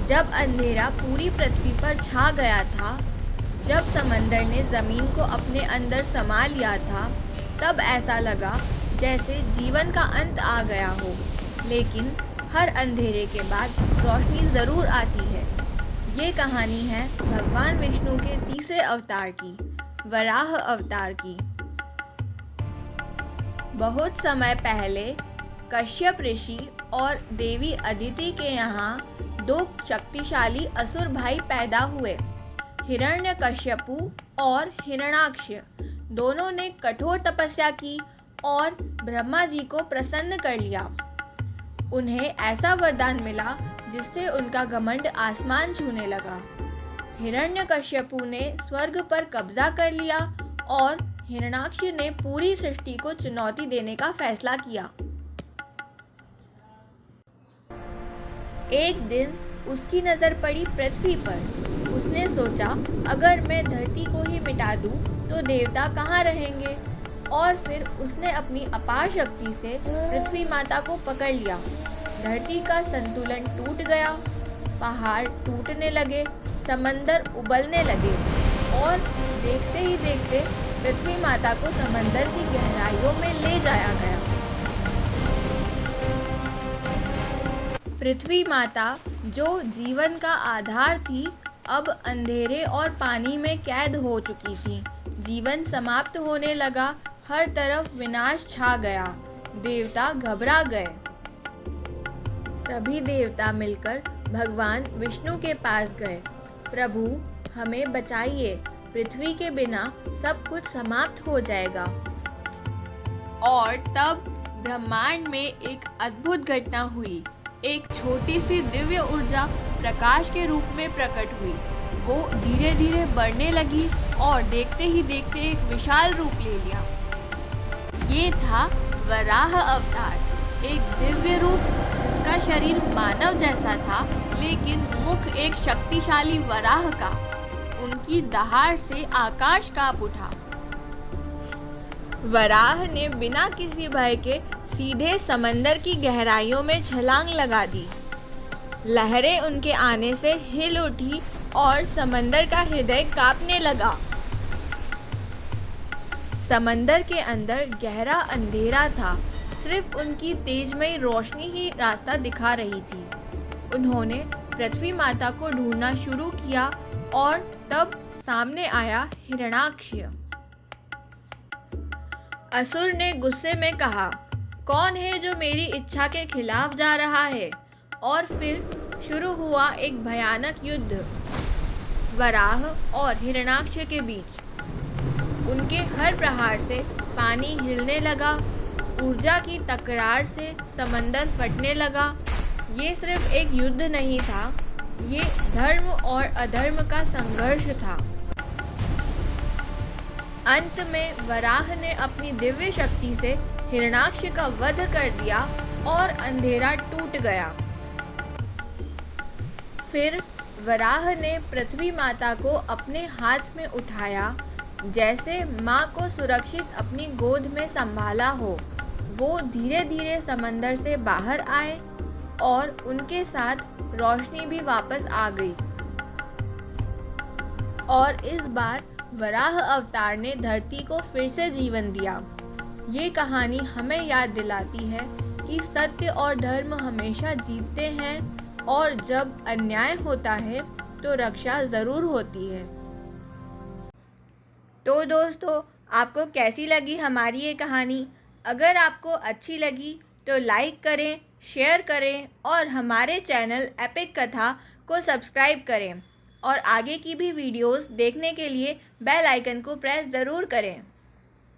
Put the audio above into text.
जब अंधेरा पूरी पृथ्वी पर छा गया था, जब समंदर ने ज़मीन को अपने अंदर समा लिया था, तब ऐसा लगा जैसे जीवन का अंत आ गया हो। लेकिन हर अंधेरे के बाद रोशनी ज़रूर आती है। ये कहानी है भगवान विष्णु के तीसरे अवतार की, वराह अवतार की। बहुत समय पहले कश्यप ऋषि और देवी अदिति के यहाँ दो शक्तिशाली असुर भाई पैदा हुए। हिरण्यकश्यपु और हिरण्याक्ष दोनों ने कठोर तपस्या की और ब्रह्मा जी को प्रसन्न कर लिया। उन्हें ऐसा वरदान मिला जिससे उनका घमंड आसमान छूने लगा। हिरण्यकश्यपु ने स्वर्ग पर कब्जा कर लिया और हिरण्याक्ष ने पूरी सृष्टि को चुनौती देने का फैसला किया। एक दिन उसकी नज़र पड़ी पृथ्वी पर। उसने सोचा, अगर मैं धरती को ही मिटा दूं तो देवता कहाँ रहेंगे। और फिर उसने अपनी अपार शक्ति से पृथ्वी माता को पकड़ लिया। धरती का संतुलन टूट गया, पहाड़ टूटने लगे, समंदर उबलने लगे और देखते ही देखते पृथ्वी माता को समंदर की गहराइयों में ले जाया गया। पृथ्वी माता, जो जीवन का आधार थी, अब अंधेरे और पानी में कैद हो चुकी थी। जीवन समाप्त होने लगा, हर तरफ विनाश छा गया। देवता घबरा गए। सभी देवता मिलकर भगवान विष्णु के पास गए। प्रभु, हमें बचाइए, पृथ्वी के बिना सब कुछ समाप्त हो जाएगा। और तब ब्रह्मांड में एक अद्भुत घटना हुई। एक छोटी सी दिव्य ऊर्जा प्रकाश के रूप में प्रकट हुई। वो धीरे धीरे बढ़ने लगी और देखते ही देखते एक विशाल रूप ले लिया। ये था वराह अवतार, एक दिव्य रूप जिसका शरीर मानव जैसा था, लेकिन मुख एक शक्तिशाली वराह का। उनकी दहाड़ से आकाश कांप उठा। वराह ने बिना किसी भय के सीधे समंदर की गहराइयों में छलांग लगा दी। लहरें उनके आने से हिल उठी और समंदर का हृदय कांपने लगा। समंदर के अंदर गहरा अंधेरा था, सिर्फ उनकी तेजमयी रोशनी ही रास्ता दिखा रही थी। उन्होंने पृथ्वी माता को ढूंढना शुरू किया और तब सामने आया हिरण्याक्ष। असुर ने गुस्से में कहा, कौन है जो मेरी इच्छा के खिलाफ जा रहा है। और फिर शुरू हुआ एक भयानक युद्ध वराह और हिरण्याक्ष के बीच। उनके हर प्रहार से पानी हिलने लगा, ऊर्जा की तकरार से समंदर फटने लगा। ये सिर्फ एक युद्ध नहीं था, ये धर्म और अधर्म का संघर्ष था। अंत में वराह ने अपनी दिव्य शक्ति से हिरण्याक्ष का वध कर दिया और अंधेरा टूट गया। फिर वराह ने पृथ्वी माता को अपने हाथ में उठाया, जैसे माँ को सुरक्षित अपनी गोद में संभाला हो। वो धीरे धीरे समंदर से बाहर आए और उनके साथ रोशनी भी वापस आ गई। और इस बार वराह अवतार ने धरती को फिर से जीवन दिया। ये कहानी हमें याद दिलाती है कि सत्य और धर्म हमेशा जीतते हैं और जब अन्याय होता है तो रक्षा ज़रूर होती है। तो दोस्तों, आपको कैसी लगी हमारी ये कहानी? अगर आपको अच्छी लगी तो लाइक करें, शेयर करें और हमारे चैनल एपिक कथा को सब्सक्राइब करें। और आगे की भी वीडियोस देखने के लिए बेल आइकन को प्रेस ज़रूर करें।